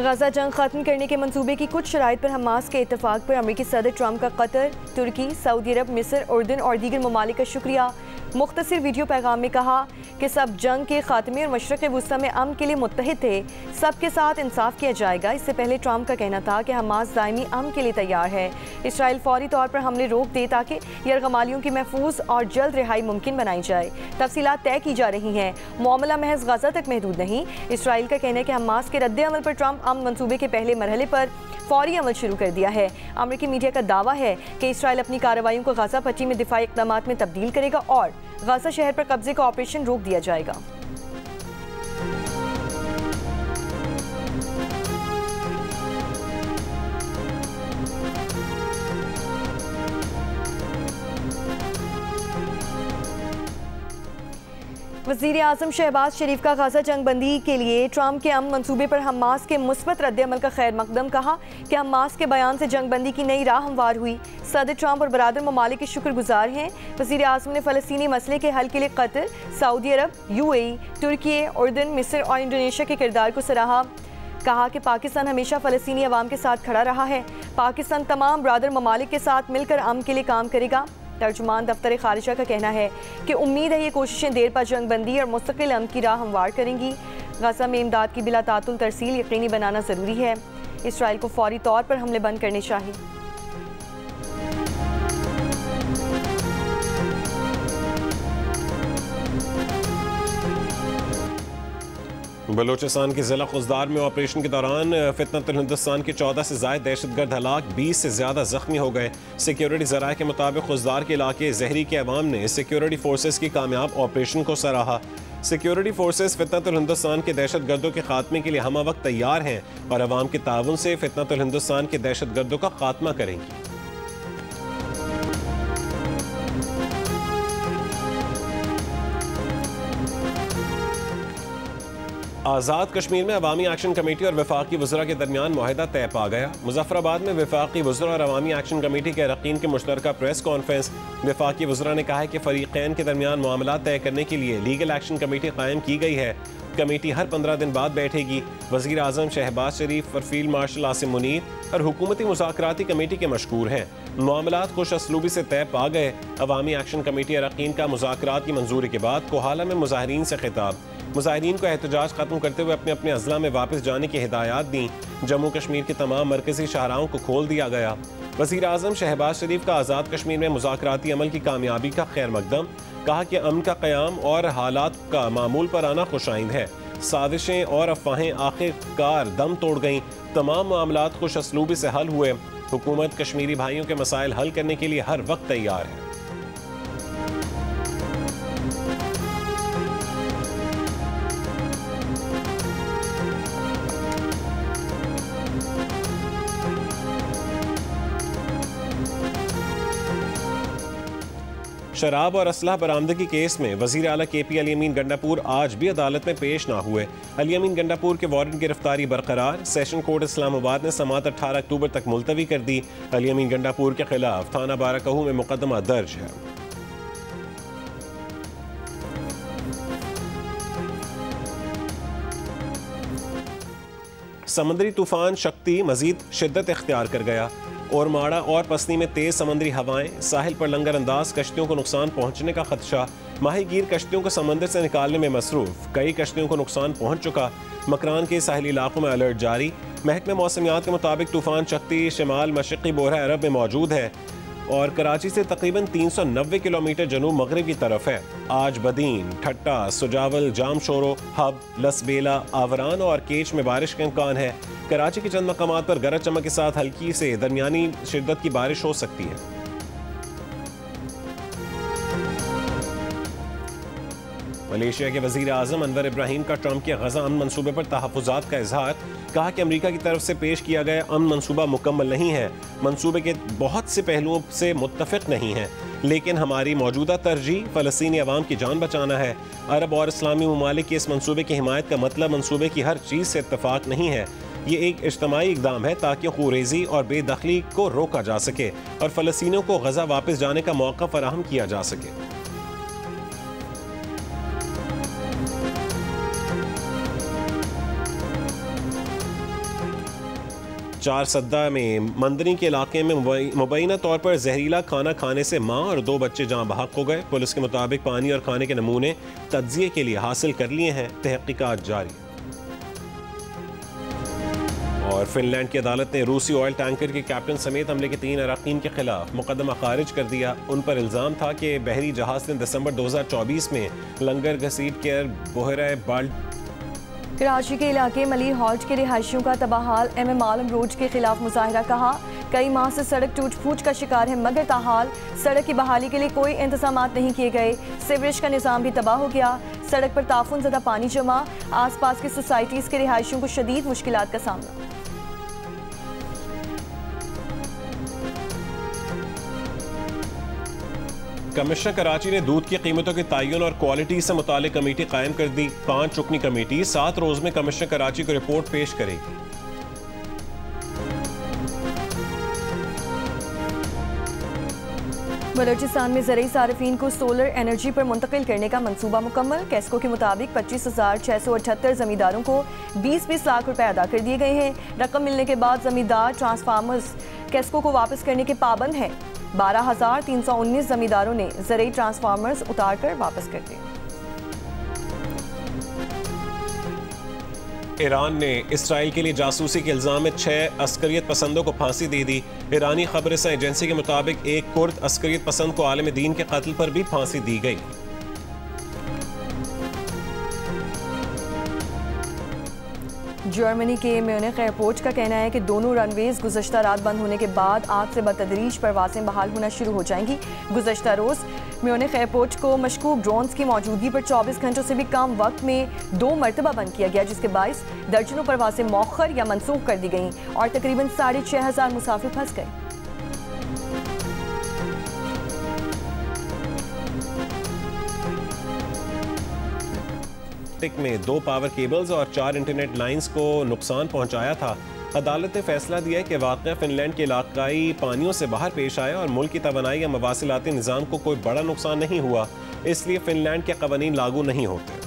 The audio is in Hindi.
गजा जंग खत्म करने के मंसूबे की कुछ शराइत पर हमास के इत्तेफाक पर अमेरिकी सदर ट्रंप का कतर, तुर्की, सऊदी अरब, मिस्र, उर्दन और दीगर ममालिक का शुक्रिया। मुख्तसर वीडियो पैगाम में कहा कि सब जंग के खात्मे और मशरक़ वुस्ता में अमन के लिए मुत्तहिद थे, सबके साथ इंसाफ किया जाएगा। इससे पहले ट्रंप का कहना था कि हमास दायमी अमन के लिए तैयार है। इसराइल फौरी तौर पर हमले रोक दे ताकि यरगमालियों की महफूज और जल्द रिहाई मुमकिन बनाई जाए। तफसीलात तय की जा रही हैं। मामला महज गजा तक महदूद नहीं। इसराइल का कहना है कि हमास के रद्द अमल पर ट्रंप अमन मंसूबे के पहले मरहले पर फौरी अमल शुरू कर दिया है। अमेरिकी मीडिया का दावा है कि इसराइल अपनी कार्रवाइयों को गजा पट्टी में दिफाई इक़दाम में तब्दील करेगा और गजा शहर पर कब्जे का ऑपरेशन रोक दिया जाएगा। वज़ीर आज़म शहबाज शरीफ का गजा जंग बंदी के लिए ट्रंप के अमन मंसूबे पर हमास के मुस्बत रद्द अमल का खैर मकदम। कहा कि हमास के बयान से जंग बंदी की नई राह हमवार हुई। सदर ट्रंप और बरादर ममालिक के शुक्रगुजार हैं। वज़ीर आज़म ने फ़लस्तीनी मसले के हल के लिए कतर, सऊदी अरब, UAE, तुर्की, उर्दन, मिस्र और इंडोनेशिया के किरदार को सराहा। कहा कि पाकिस्तान हमेशा फ़लस्तीनी अवाम के साथ खड़ा रहा है। पाकिस्तान तमाम बरादर ममालिक के साथ मिलकर अमन के लिए काम करेगा। तर्जुमान दफ्तर खारिजा का कहना है कि उम्मीद है ये कोशिशें देर पा जंग बंदी और मुस्तकिल अमन की राह हमवार करेंगी। गजा में इमदाद की बिला तातुल तरसील यकीनी बनाना ज़रूरी है। इसराइल को फौरी तौर पर हमले बंद करने चाहिए। बलोचिस्तान के ज़िला खुजदार में ऑपरेशन के दौरान फितनतुल हिंदुस्तान के 14 से ज़ायद दहशतगर्द हलाक, 20 से ज़्यादा ज़ख्मी हो गए। सिक्योरिटी ज़राए के मुताबिक खुजदार के इलाके जहरी के अवाम ने सिक्योरिटी फोर्सेस की कामयाब ऑपरेशन को सराहा। सिक्योरिटी फोर्सेस फितनतुल हिंदुस्तान के दहशतगर्दों के खात्मे के लिए हम वक्त तैयार हैं और अवाम के ताउन से फितनतुल हिंदुस्तान के दहशतगर्दों का खात्मा करेंगी। आज़ाद कश्मीर में अवामी एक्शन कमेटी और वफाकी वज़रा के दरमियान मुआहिदा तय पा गया। मुजफ्फराबाद में वफाकी वज़रा और अवामी एक्शन कमेटी के अरकान की मुश्तरका प्रेस कॉन्फ्रेंस। वफाकी वज़रा ने कहा है कि फ़रीक़ैन के दरमियान मामला तय करने के लिए लीगल एक्शन कमेटी कायम की गई है। कमेटी हर 15 दिन बाद बैठेगी। वज़ीर आज़म शहबाज शरीफ और फील्ड मार्शल आसिम मुनीर और हुकूमती मुज़ाकराती कमेटी के मशकूर हैं। मामलात खुश असलूबी से तय पा गए। अवामी एक्शन कमेटी अरकान का मुज़ाकरात की मंजूरी के बाद कोहाला में मुज़ाहिरीन से खिताब। मुज़ाहिरीन को एहतजाज ख़त्म करते हुए अपने अपने अज़ला में वापस जाने की हिदायत दी। जम्मू कश्मीर के तमाम मरकज़ी शाहराहों को खोल दिया गया। वज़ीर आज़म शहबाज शरीफ का आज़ाद कश्मीर में मुज़ाकराती अमल की कामयाबी का खैर मकदम। कहा कि अमन का क़याम और हालात का मामूल पर आना खुशाइंद है। साजिशें और अफवाहें आखिरकार दम तोड़ गईं। तमाम मामलात खुश असलूबी से हल हुए। हुकूमत कश्मीरी भाइयों के मसाइल हल करने के लिए हर वक्त तैयार है। शराब और असलह बरामदगी केस में वज़ीर आला KP अली अमीन गंडापुर आज भी अदालत में पेश ना हुए। अली अमीन गंडापुर के वारंट गिरफ्तारी बरकरार। सेशन कोर्ट इस्लामाबाद ने समाअत 18 अक्टूबर तक मुलतवी कर दी। अली अमीन गंडापुर के खिलाफ थाना बाराकहू में मुकदमा दर्ज है। समंदरी तूफान शक्ति मजीद शिद्दत इख्तियार कर गया और माड़ा और पसनी में तेज समंदरी हवाएं, साहिल पर लंगर अंदाज कश्तियों को नुकसान पहुंचने का खदशा। माहीगीर कश्तियों को समंदर से निकालने में मसरूफ। कई कश्तियों को नुकसान पहुंच चुका। मकरान के साहिली इलाकों में अलर्ट जारी। महकमे मौसमियात के मुताबिक तूफान शक्ति शिमाल मशरक़ी बोरा अरब में मौजूद है और कराची से तकरीबन 390 किलोमीटर जनूब मगरिब की तरफ है। आज बदीन, ठट्टा, सुजावल, जामशोरो, हब, लसबेला, आवरान और केच में बारिश का इम्कान है। कराची के चंद मकामात पर गरज चमक के साथ हल्की से दरमियानी शिद्दत की बारिश हो सकती है। मलेशिया के वज़ीर आज़म अनवर इब्राहिम का ट्रंप के गजा अमन मंसूबे पर तहफ़्फ़ुज़ात का इजहार। कहा कि अमेरिका की तरफ से पेश किया गया अमन मंसूबा मुकम्मल नहीं है। मंसूबे के बहुत से पहलुओं से मुत्तफ़िक़ नहीं है, लेकिन हमारी मौजूदा तरजीह फ़लस्तीनी अवाम की जान बचाना है। अरब और इस्लामी ममालिक के इस मंसूबे की हिमायत का मतलब मंसूबे की हर चीज़ से इत्तफ़ाक़ नहीं है। ये एक इज्तमाई इक़दाम है ताकि ख़ूरेज़ी और बेदखली को रोका जा सके और फ़लस्तीनियों को गजा वापस जाने का मौका फ़राहम किया जा सके। चार सद्दा में मंदनी के इलाके में मुबैना तौर पर जहरीला खाना खाने से माँ और 2 बच्चे जहाँ बहक हो गए। पुलिस के मुताबिक पानी और खाने के नमूने तज्जिए के लिए हासिल कर लिए हैं। तहकीकात जारी। और फिनलैंड की अदालत ने रूसी ऑयल टैंकर के कैप्टन समेत हमले के 3 अरकान के खिलाफ मुकदमा खारिज कर दिया। उन पर इल्ज़ाम था कि बहरी जहाज ने दिसंबर 2024 में लंगर घसीट कर बोहरा बाल्ट कराची के इलाके मलिर हॉल्ट के रिहायशियों का तबाहाल MM आलम रोड के खिलाफ मुजाहरा। कहा कई माह से सड़क टूट फूट का शिकार है, मगर ताहाल सड़क की बहाली के लिए कोई इंतजाम नहीं किए गए। सीवरेज का निज़ाम भी तबाह हो गया। सड़क पर ताफुन ज़दा पानी जमा। आस पास की सोसाइटीज़ के रिहायशियों को शदीद मुश्किलात का सामना। कमिश्नर कराची ने दूध की कीमतों के तयन और क्वालिटी से मुतालिक कमेटी कायम कर दी। 5 रुकनी कमेटी 7 रोज में कमिश्नर कराची को रिपोर्ट पेश करेगी। बलोचिस्तान में ज़रूरी सार्फिन को सोलर एनर्जी पर मुंतकिल करने का मंसूबा मुकम्मल। कैस्को के मुताबिक 25,678 जमींदारों को 20-20 लाख रुपए अदा कर दिए गए हैं। रकम मिलने के बाद जमींदार ट्रांसफार्मर्स कैस्को को वापस करने के पाबंद हैं। 12,319 जमींदारों ने ज़रूरी ट्रांसफार्मर्स उतार कर वापस कर दिए। ईरान ने इसराइल के लिए जासूसी के इल्ज़ाम में 6 अस्करियत पसंदों को फांसी दे दी। ईरानी खबरसां एजेंसी के मुताबिक एक कुर्द अस्करियत पसंद को आलम दीन के कत्ल पर भी फांसी दी गई। जर्मनी के म्यूनिख एयरपोर्ट का कहना है कि दोनों रनवेज गुज़श्ता रात बंद होने के बाद आज से बतदरीज परवाज़ें बहाल होना शुरू हो जाएंगी। गुज़श्ता रोज़ म्यूनिख एयरपोर्ट को मशकूक ड्रोन्स की मौजूदगी पर 24 घंटों से भी कम वक्त में 2 मरतबा बंद किया गया, जिसके बायस दर्जनों परवाज़ें मौखर या मनसूख कर दी गईं और तकरीबन 6,500 मुसाफिर फंस गए। में 2 पावर केबल्स और 4 इंटरनेट लाइंस को नुकसान पहुंचाया था। अदालत ने फैसला दिया कि वाक़या फिनलैंड के इलाकाई पानियों से बाहर पेश आया और मुल्क की तवानाई या मवासिलाती निज़ाम को कोई बड़ा नुकसान नहीं हुआ, इसलिए फिनलैंड के क़वानीन लागू नहीं होते।